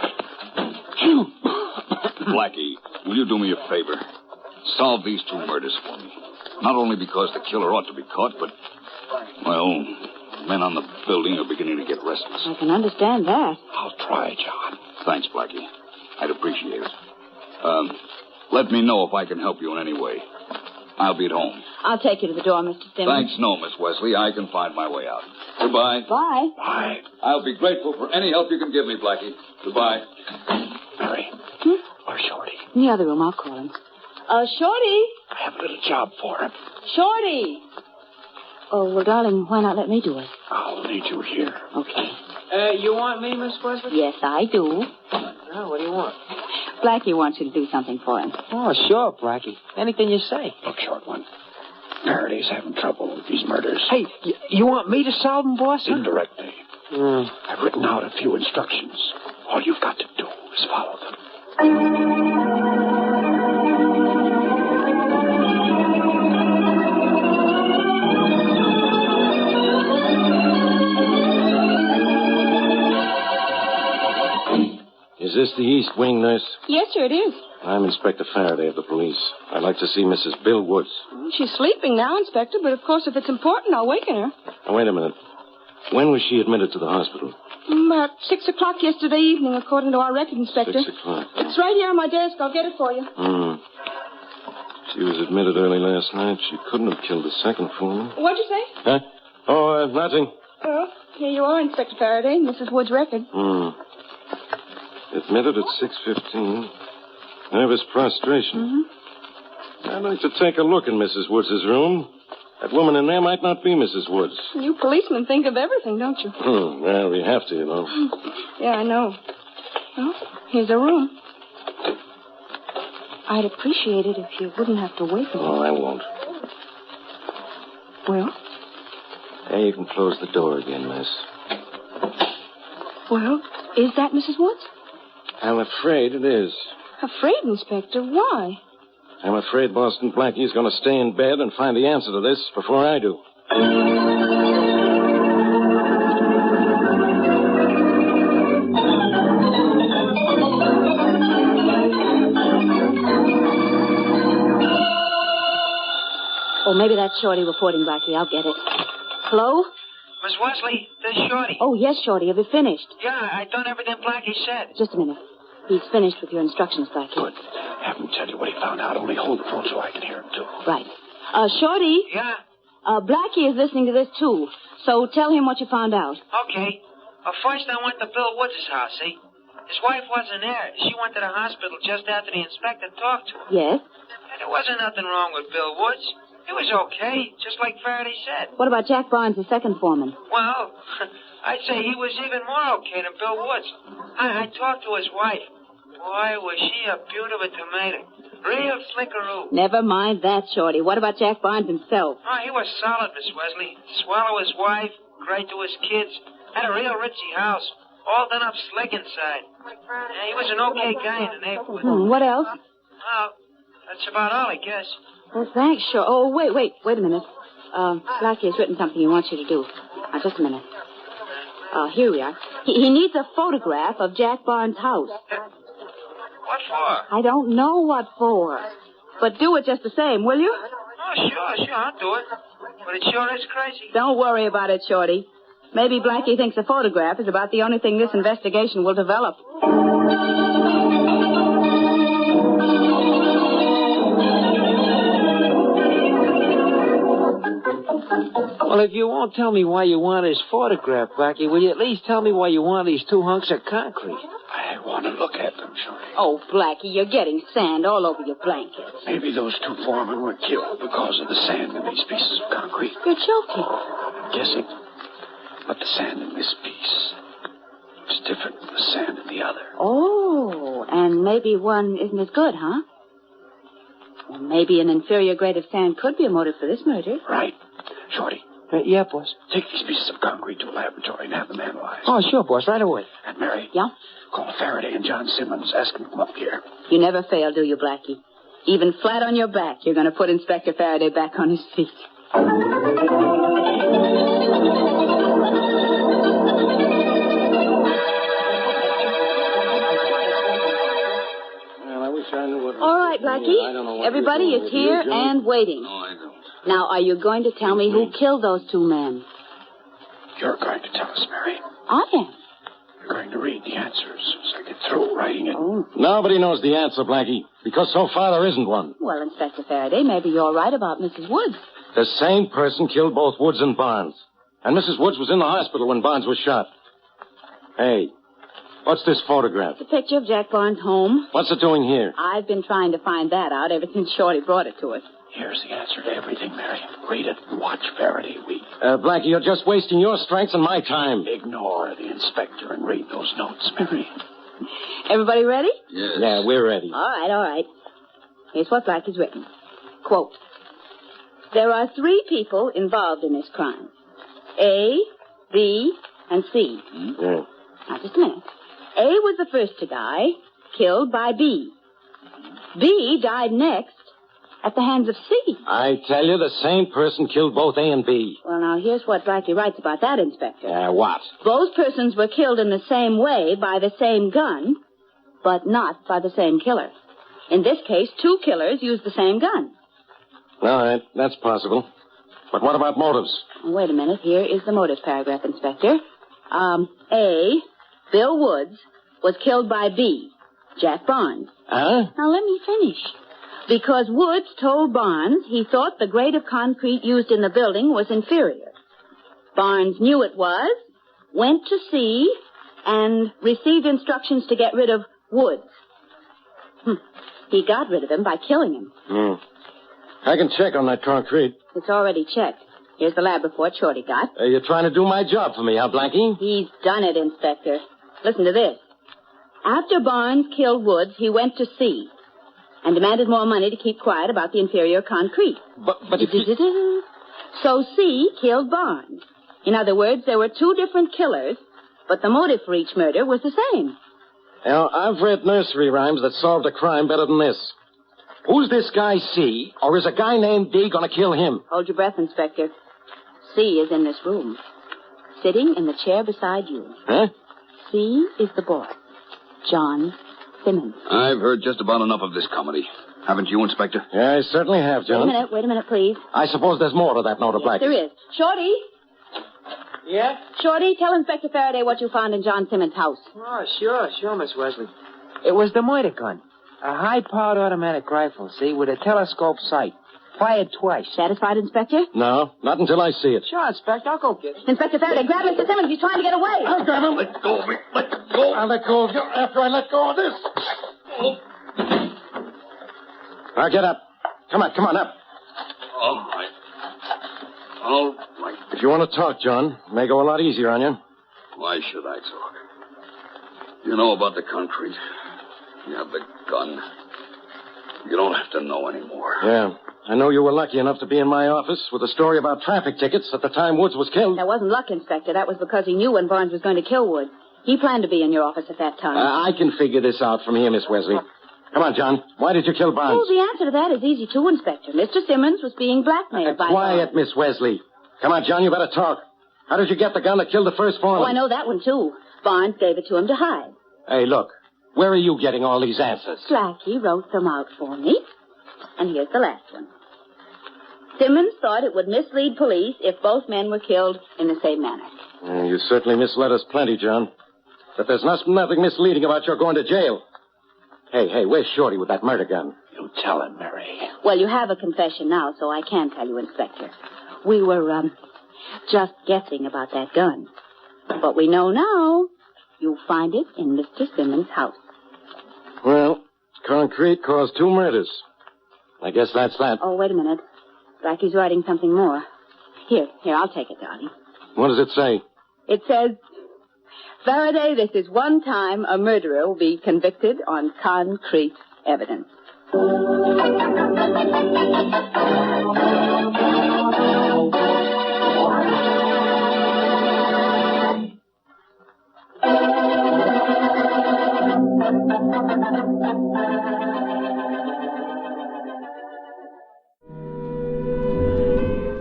Blackie, will you do me a favor? Solve these 2 murders for me. Not only because the killer ought to be caught, but, well, men on the building are beginning to get restless. I can understand that. I'll try, John. Thanks, Blackie. I'd appreciate it. Let me know if I can help you in any way. I'll be at home. I'll take you to the door, Mr. Simmons. Thanks, no, Miss Wesley. I can find my way out. Goodbye. Bye. Bye. I'll be grateful for any help you can give me, Blackie. Goodbye. Mary. Or Shorty. In the other room, I'll call him. Shorty. I have a little job for him. Shorty. Oh, well, darling, why not let me do it? I'll need you here. Okay. You want me, Miss Wesley? Yes, I do. Oh, what do you want? Blackie wants you to do something for him. Oh, sure, Blackie. Anything you say. Look, short one. Faraday's having trouble with these murders. Hey, you want me to solve them, boss? Huh? Indirectly. I've written out a few instructions. All you've got to do is follow them. Is this the East Wing, nurse? Yes, sir, it is. I'm Inspector Faraday of the police. I'd like to see Mrs. Bill Woods. She's sleeping now, Inspector, but of course, if it's important, I'll waken her. Now, wait a minute. When was she admitted to the hospital? About 6 o'clock yesterday evening, according to our record, Inspector. 6 o'clock. It's right here on my desk. I'll get it for you. She was admitted early last night. She couldn't have killed the second foreman. What'd you say? Huh? Oh, nothing. Oh, here you are, Inspector Faraday, Mrs. Wood's record. Admitted at 6:15. Nervous prostration. I'd like to take a look in Mrs. Woods' room. That woman in there might not be Mrs. Woods. You policemen think of everything, don't you? Well, we have to, you know. Yeah, I know. Well, here's a room. I'd appreciate it if you wouldn't have to wait. Oh, I won't. Well? Hey, you can close the door again, miss. Well, is that Mrs. Woods? I'm afraid it is. Afraid, Inspector? Why? I'm afraid Boston Blackie is going to stay in bed and find the answer to this before I do. Oh, maybe that's Shorty reporting, Blackie. I'll get it. Hello? Miss Wesley, this Shorty. Oh, yes, Shorty. Have you finished? Yeah, I done everything Blackie said. Just a minute. He's finished with your instructions, Blackie. Good. Have him tell you what he found out. Only hold the phone so I can hear him, too. Right. Shorty. Yeah? Blackie is listening to this, too. So tell him what you found out. Okay. First, I went to Bill Woods' house, see? His wife wasn't there. She went to the hospital just after the inspector talked to her. Yes? And there wasn't nothing wrong with Bill Woods. He was okay, just like Faraday said. What about Jack Barnes, the second foreman? Well, I'd say he was even more okay than Bill Woods. I talked to his wife. Boy, was she a beaut of a tomato. Real slickeroo. Never mind that, Shorty. What about Jack Barnes himself? Oh, he was solid, Miss Wesley. Swallow his wife, great to his kids. Had a real ritzy house. All done up slick inside. Yeah, he was an okay guy in the neighborhood. What else? Well, that's about all, I guess. Oh, thanks, sure. Oh, wait a minute. Blackie has written something he wants you to do. Now, just a minute. Here we are. He needs a photograph of Jack Barnes' house. What for? I don't know what for. But do it just the same, will you? Oh, sure, I'll do it. But it sure is crazy. Don't worry about it, Shorty. Maybe Blackie thinks a photograph is about the only thing this investigation will develop. Well, if you won't tell me why you want his photograph, Blackie, will you at least tell me why you want these 2 hunks of concrete? I want to look at them, Shorty. Oh, Blackie, you're getting sand all over your blankets. Maybe those 2 foremen were killed because of the sand in these pieces of concrete. You're joking. I'm guessing. But the sand in this piece is different from the sand in the other. Oh, and maybe one isn't as good, huh? Well, maybe an inferior grade of sand could be a motive for this murder. Right. Shorty. Yeah, boss. Take these pieces of concrete to a laboratory and have them analyzed. Oh, sure, boss. Right away. And Mary. Yeah? Call Faraday and John Simmons. Ask them to come up here. You never fail, do you, Blackie? Even flat on your back, you're going to put Inspector Faraday back on his feet. All right, Blackie. Everybody is here and waiting. No, I don't. Now, are you going to tell me who killed those 2 men? You're going to tell us, Mary. I am. You're going to read the answers as I get through writing it. Oh. Nobody knows the answer, Blackie, because so far there isn't one. Well, Inspector Faraday, maybe you're right about Mrs. Woods. The same person killed both Woods and Barnes. And Mrs. Woods was in the hospital when Barnes was shot. Hey, what's this photograph? It's a picture of Jack Barnes' home. What's it doing here? I've been trying to find that out ever since Shorty brought it to us. Here's the answer to everything, Mary. Read it and watch Faraday weep. Blackie, you're just wasting your strength and my time. Ignore the inspector and read those notes, Mary. Everybody ready? Yes. Yeah, we're ready. All right. Here's what Blackie's written. Quote, there are 3 people involved in this crime. A, B, and C. Yeah. Now, just a minute. A was the first to die, killed by B. B died next at the hands of C. I tell you, the same person killed both A and B. Well, now, here's what Blackie writes about that, Inspector. What? Both persons were killed in the same way by the same gun, but not by the same killer. In this case, 2 killers used the same gun. All right, that's possible. But what about motives? Wait a minute. Here is the motive paragraph, Inspector. A, Bill Woods, was killed by B, Jack Barnes. Huh? Now, let me finish. Because Woods told Barnes he thought the grade of concrete used in the building was inferior. Barnes knew it was, went to see, and received instructions to get rid of Woods. He got rid of him by killing him. I can check on that concrete. It's already checked. Here's the lab report Shorty got. You're trying to do my job for me, huh, Blackie? He's done it, Inspector. Listen to this. After Barnes killed Woods, he went to C and demanded more money to keep quiet about the inferior concrete. But if he... So C killed Barnes. In other words, there were 2 different killers, but the motive for each murder was the same. Now, I've read nursery rhymes that solved a crime better than this. Who's this guy C, or is a guy named D going to kill him? Hold your breath, Inspector. C is in this room, sitting in the chair beside you. Huh? C is the boy, John Simmons. I've heard just about enough of this comedy. Haven't you, Inspector? Yeah, I certainly have, John. Wait a minute, please. I suppose there's more to that note of Blackie. There is. Shorty! Yeah? Shorty, tell Inspector Faraday what you found in John Simmons' house. Oh, sure, Miss Wesley. It was the murder gun. A high-powered automatic rifle, see, with a telescope sight. Fired twice. Satisfied, Inspector? No, not until I see it. Sure, Inspector. I'll go get it. Inspector Faraday, grab Mr. Simmons. He's trying to get away. I've got him. Let go of me. Let go. I'll let go of you after I let go of this. Now, get up. Come on, up. All right. If you want to talk, John, it may go a lot easier on you. Why should I talk? You know about the concrete. You have the gun. You don't have to know anymore. Yeah. I know you were lucky enough to be in my office with a story about traffic tickets at the time Woods was killed. That wasn't luck, Inspector. That was because he knew when Barnes was going to kill Wood. He planned to be in your office at that time. I can figure this out from here, Miss Wesley. Come on, John. Why did you kill Barnes? Oh, the answer to that is easy, too, Inspector. Mr. Simmons was being blackmailed by... Quiet, Miss Wesley. Come on, John, you better talk. How did you get the gun that killed the first foreman? Oh, I know that one, too. Barnes gave it to him to hide. Hey, look. Where are you getting all these answers? Blackie wrote them out for me. And here's the last one. Simmons thought it would mislead police if both men were killed in the same manner. You certainly misled us plenty, John. But there's nothing misleading about your going to jail. Hey, where's Shorty with that murder gun? You tell him, Mary. Well, you have a confession now, so I can tell you, Inspector. We were, just guessing about that gun. But we know now you'll find it in Mr. Simmons' house. Well, concrete caused 2 murders. I guess that's that. Oh, wait a minute. Blackie's writing something more. Here, I'll take it, darling. What does it say? It says, Faraday, this is one time a murderer will be convicted on concrete evidence.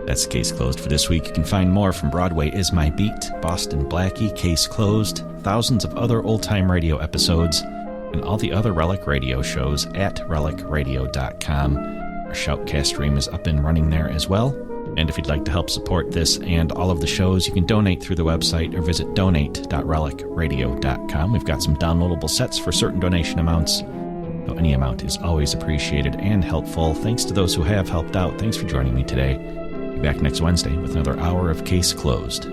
That's the case closed for this week. You can find more from Broadway Is My Beat, Boston Blackie, Case Closed, thousands of other old-time radio episodes, and all the other Relic radio shows at relicradio.com. Our Shoutcast stream is up and running there as well. And if you'd like to help support this and all of the shows, you can donate through the website or visit donate.relicradio.com. We've got some downloadable sets for certain donation amounts. Though any amount is always appreciated and helpful. Thanks to those who have helped out. Thanks for joining me today. Be back next Wednesday with another hour of Case Closed.